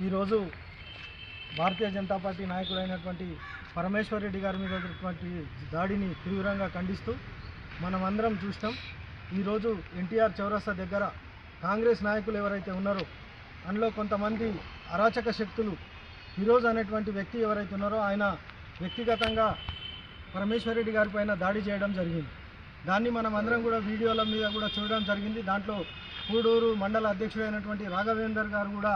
ఈరోజు భారతీయ జనతా పార్టీ నాయకుడైనటువంటి పరమేశ్వర్ రెడ్డి గారి మీద ఉన్నటువంటి దాడిని తీవ్రంగా ఖండిస్తూ మనమందరం చూసినాం. ఈరోజు ఎన్టీఆర్ చౌరస్తా దగ్గర కాంగ్రెస్ నాయకులు ఎవరైతే ఉన్నారో అందులో కొంతమంది అరాచక శక్తులు ఫిరోజ్ అనేటువంటి వ్యక్తి ఎవరైతే ఉన్నారో ఆయన వ్యక్తిగతంగా పరమేశ్వర్ రెడ్డి గారి పైన దాడి చేయడం జరిగింది. దాన్ని మనం అందరం కూడా వీడియోల మీద కూడా చూడడం జరిగింది. దాంట్లో పూడూరు మండల అధ్యక్షుడైనటువంటి రాఘవేందర్ గారు కూడా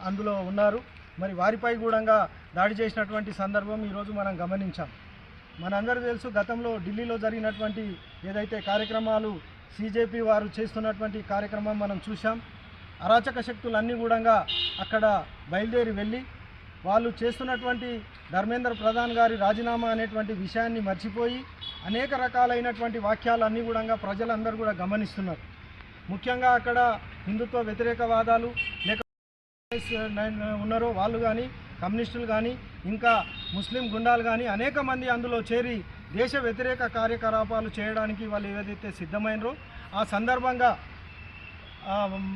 అందులో ఉన్నారు. మరి వారిపై కూడా దాడి చేసినటువంటి సందర్భం ఈరోజు మనం గమనించాం. మనందరికీ తెలుసు, గతంలో ఢిల్లీలో జరిగినటువంటి ఏదైతే కార్యక్రమాలు సీజేపీ వారు చేస్తున్నటువంటి కార్యక్రమం మనం చూసాం. అరాచక శక్తులన్నీ కూడా అక్కడ బయలుదేరి వెళ్ళి వాళ్ళు చేస్తున్నటువంటి ధర్మేంద్ర ప్రధాన్ గారి రాజీనామా అనేటువంటి విషయాన్ని మర్చిపోయి అనేక రకాలైనటువంటి వాక్యాలన్నీ కూడా ప్రజలందరూ కూడా గమనిస్తున్నారు. ముఖ్యంగా అక్కడ హిందుత్వ వ్యతిరేకవాదాలు లేక ఉన్నారో వాళ్ళు కానీ, కమ్యూనిస్టులు కానీ, ఇంకా ముస్లిం గుండాలు కానీ అనేక మంది అందులో చేరి దేశ వ్యతిరేక కార్యకలాపాలు చేయడానికి వాళ్ళు ఏదైతే సిద్ధమైనరో ఆ సందర్భంగా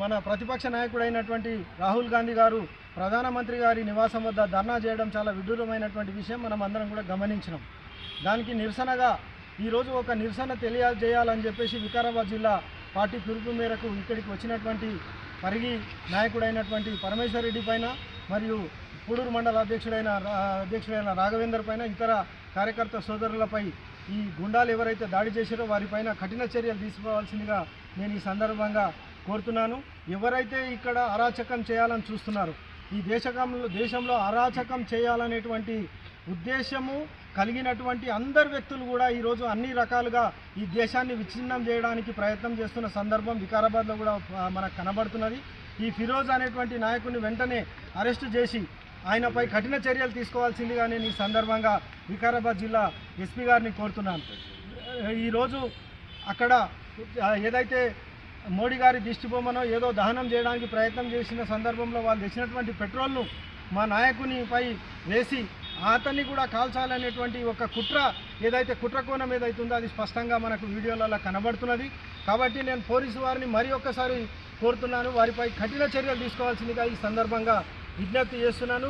మన ప్రతిపక్ష నాయకుడైనటువంటి రాహుల్ గాంధీ గారు ప్రధానమంత్రి గారి నివాసం వద్ద ధర్నా చేయడం చాలా విడ్డూరమైనటువంటి విషయం మనం అందరం కూడా గమనించినాం. దానికి నిరసనగా ఈరోజు ఒక నిరసన తెలియజేయాలని చెప్పేసి వికారాబాద్ జిల్లా పార్టీ పిలుపు మేరకు ఇక్కడికి వచ్చినటువంటి పరిగి నాయకుడైనటువంటి పరమేశ్వర్ రెడ్డి పైన మరియు పూడూరు మండల అధ్యక్షుడైన రాఘవేందర్ పైన ఇతర కార్యకర్త సోదరులపై ఈ గుండాలు ఎవరైతే దాడి చేశారో వారిపైన కఠిన చర్యలు తీసుకోవాల్సిందిగా నేను ఈ సందర్భంగా కోరుతున్నాను. ఎవరైతే ఇక్కడ అరాచకం చేయాలని చూస్తున్నారో, ఈ దేశంలో అరాచకం చేయాలనేటువంటి ఉద్దేశము కలిగినటువంటి అందరు వ్యక్తులు కూడా ఈరోజు అన్ని రకాలుగా ఈ దేశాన్ని విచ్ఛిన్నం చేయడానికి ప్రయత్నం చేస్తున్న సందర్భం వికారాబాద్లో కూడా మనకు కనబడుతున్నది. ఈ ఫిరోజ్ అనేటువంటి నాయకుడిని వెంటనే అరెస్టు చేసి ఆయనపై కఠిన చర్యలు తీసుకోవాల్సిందిగా నేను ఈ సందర్భంగా వికారాబాద్ జిల్లా ఎస్పీ గారిని కోరుతున్నాను. ఈరోజు అక్కడ ఏదైతే మోడీ గారి దిష్టిబొమ్మనో ఏదో దహనం చేయడానికి ప్రయత్నం చేసిన సందర్భంలో వాళ్ళు తెచ్చినటువంటి పెట్రోల్ను మా నాయకునిపై వేసి అతన్ని కూడా కాల్చాలనేటువంటి ఒక కుట్ర ఏదైతే కుట్రకోణం ఏదైతే ఉందో అది స్పష్టంగా మనకు వీడియోలలో కనబడుతున్నది. కాబట్టి నేను పోలీసు వారిని మరి ఒక్కసారి కోరుతున్నాను, వారిపై కఠిన చర్యలు తీసుకోవాల్సిందిగా ఈ సందర్భంగా విజ్ఞప్తి చేస్తున్నాను.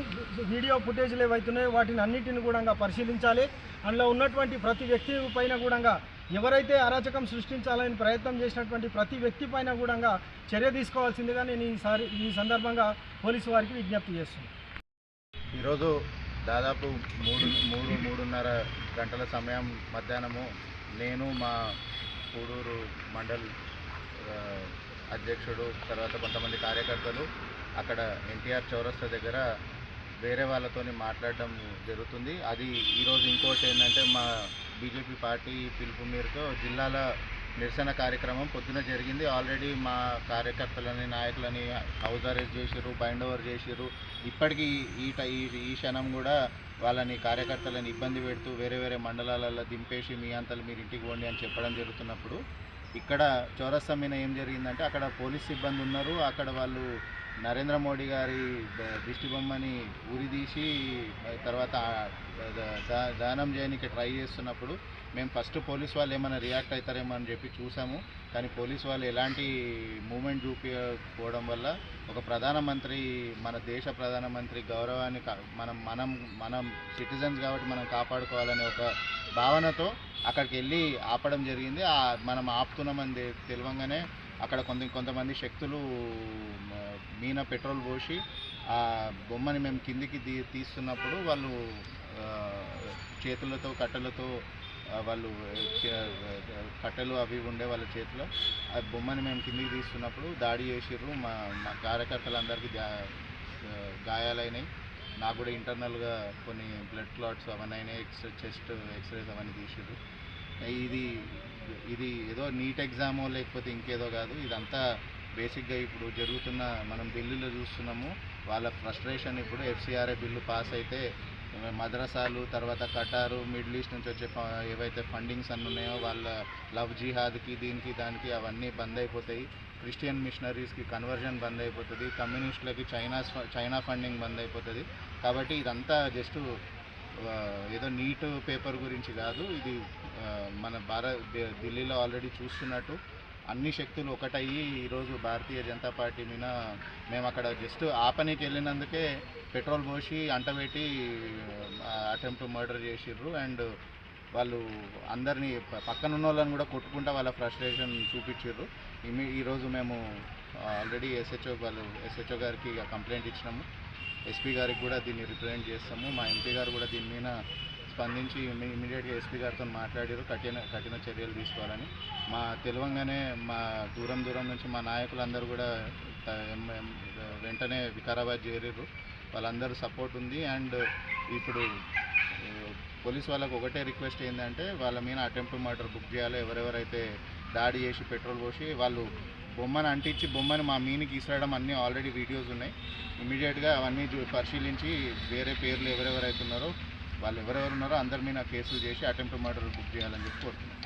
వీడియో ఫుటేజ్లు ఏవైతున్నాయో వాటిని అన్నింటిని కూడా పరిశీలించాలి. అందులో ఉన్నటువంటి ప్రతి వ్యక్తి పైన కూడా ఎవరైతే అరాచకం సృష్టించాలని ప్రయత్నం చేసినటువంటి ప్రతి వ్యక్తి పైన కూడా చర్య తీసుకోవాల్సిందిగా నేను ఈ సందర్భంగా పోలీసు వారికి విజ్ఞప్తి చేస్తున్నాను. ఈరోజు దాదాపు 3:30 గంటల సమయం మధ్యాహ్నము నేను మా పూడూరు మండల్ అధ్యక్షుడు తర్వాత కొంతమంది కార్యకర్తలు అక్కడ ఎన్టీఆర్ చౌరస్తా దగ్గర వేరే వాళ్ళతోని మాట్లాడడం జరుగుతుంది. అది ఈరోజు ఇంకోటి ఏంటంటే మా బీజేపీ పార్టీ పిలుపు మేరకు జిల్లాల నిరసన కార్యక్రమం పొద్దున జరిగింది. ఆల్రెడీ మా కార్యకర్తలని నాయకులని హౌస్ అరెస్ట్ చేసిర్రు, బైండ్ ఓవర్ చేసిర్రు. ఇప్పటికీ ఈ క్షణం కూడా వాళ్ళని కార్యకర్తలను ఇబ్బంది పెడుతూ వేరే వేరే మండలాలలో దింపేసి మీ అంతలు మీరు ఇంటికి పోండి అని చెప్పడం జరుగుతున్నప్పుడు ఇక్కడ చౌరస్తా మీద ఏం జరిగిందంటే అక్కడ పోలీస్ సిబ్బంది ఉన్నారు. అక్కడ వాళ్ళు నరేంద్ర మోడీ గారి దిష్టిబొమ్మని ఉరిదీసి తర్వాత దానం చేయడానికి ట్రై చేస్తున్నప్పుడు మేము ఫస్ట్ పోలీస్ వాళ్ళు ఏమైనా రియాక్ట్ అవుతారేమో అని చెప్పి చూసాము. కానీ పోలీస్ వాళ్ళు ఎలాంటి మూమెంట్ చూపించకపోవడం వల్ల ఒక ప్రధానమంత్రి, మన దేశ ప్రధానమంత్రి గౌరవాన్ని మనం సిటిజన్స్ కాబట్టి మనం కాపాడుకోవాలనే ఒక భావనతో అక్కడికి వెళ్ళి ఆపడం జరిగింది. మనం ఆపుతున్నామని తెలియంగానే అక్కడ కొంతమంది శక్తులు మీన పెట్రోల్ పోసి ఆ బొమ్మని మేము కిందికి తీస్తున్నప్పుడు వాళ్ళు చేతులతో కట్టెలతో వాళ్ళు కట్టెలు అవి ఉండే వాళ్ళ చేతిలో ఆ బొమ్మని మేము కిందికి తీస్తున్నప్పుడు దాడి చేసిర్రు. మా కార్యకర్తలందరికీ గాయాలైనాయి. నాకు కూడా ఇంటర్నల్గా కొన్ని బ్లడ్ క్లాట్స్ అవన్నీ అయినాయి. చెస్ట్ ఎక్స్రేస్ అవన్నీ తీసిర్రు. ఇది ఏదో నీట్ ఎగ్జామో లేకపోతే ఇంకేదో కాదు. ఇదంతా బేసిక్గా ఇప్పుడు జరుగుతున్న మనం ఢిల్లీలో చూస్తున్నాము. వాళ్ళ ఫ్రస్ట్రేషన్ ఇప్పుడు FCRA బిల్లు పాస్ అయితే మద్రసాలు తర్వాత కటారు మిడిల్ ఈస్ట్ నుంచి వచ్చే ఏవైతే ఫండింగ్స్ అన్నీ ఉన్నాయో వాళ్ళ లవ్ జిహాద్కి దీనికి దానికి అవన్నీ బంద్ అయిపోతాయి. క్రిస్టియన్ మిషనరీస్కి కన్వర్జన్ బంద్ అయిపోతుంది. కమ్యూనిస్టులకి చైనా ఫండింగ్ బంద్ అయిపోతుంది. కాబట్టి ఇదంతా జస్ట్ ఏదో నీట్ పేపర్ గురించి కాదు. ఇది మన ఢిల్లీలో ఆల్రెడీ చూస్తున్నట్టు అన్ని శక్తులు ఒకటయ్యి ఈరోజు భారతీయ జనతా పార్టీ మీద మేము అక్కడ జస్ట్ ఆపనీకి వెళ్ళినందుకే పెట్రోల్ పోసి అంటబెట్టి అటెంప్ట్ మర్డర్ చేసిర్రు. అండ్ వాళ్ళు అందరినీ పక్కన ఉన్న వాళ్ళని కూడా కొట్టుకుంటా వాళ్ళ ఫ్రస్ట్రేషన్ చూపించారు. ఈరోజు మేము ఆల్రెడీ ఎస్హెచ్ఓ గారికి కంప్లైంట్ ఇచ్చినాము. ఎస్పీ గారికి కూడా దీన్ని రిప్రజెంట్ చేస్తాము. మా ఎంపీ గారు కూడా దీని మీద స్పందించి ఇమీడియట్గా ఎస్పీ గారితో మాట్లాడారు, కఠిన చర్యలు తీసుకోవాలని. మా తెలవంగానే మా దూరం నుంచి మా నాయకులందరూ కూడా వెంటనే వికారాబాద్ చేరారు. వాళ్ళందరూ సపోర్ట్ ఉంది. అండ్ ఇప్పుడు పోలీస్ వాళ్ళకు ఒకటే రిక్వెస్ట్ ఏంటంటే వాళ్ళ మీద అటెంప్ట్ మర్డర్ బుక్ చేయాలి. ఎవరెవరైతే దాడి చేసి పెట్రోల్ పోసి వాళ్ళు బొమ్మను అంటించి బొమ్మను మా మీనికి ఇసరడం అన్నీ ఆల్రెడీ వీడియోస్ ఉన్నాయి. ఇమీడియట్గా అవన్నీ పరిశీలించి వేరే పేర్లు ఎవరెవరైతే ఉన్నారో వాళ్ళు ఎవరెవరు ఉన్నారో అందరి మీద కేసులు చేసి అటెంప్ట్ మర్డర్ బుక్ చేయాలని చెప్పి కోరుతున్నాం.